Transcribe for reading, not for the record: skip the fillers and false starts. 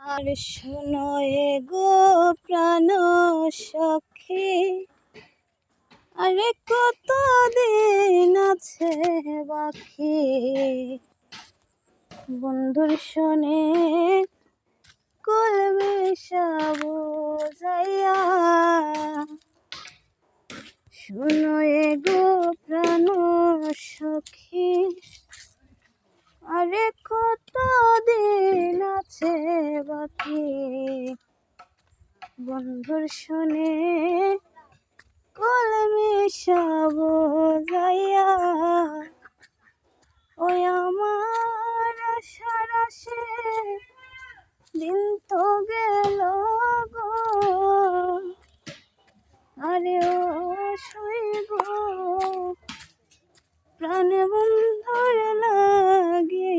আর শোনো গো প্রাণ সখী, আরে কতদিন আছে বাকি বন্ধুর শোনে কুল মেশাবো যাইয়া। শোনো গো প্রাণ সখী, আরে কতদিন আছে বাকি বন্ধুর শোনে কুল মেশাবো যাইয়া। ওই আমার আশার আশে দিন তো গেল গো, আরে ও শৈব প্রাণ বন্ধুর লাগিয়া।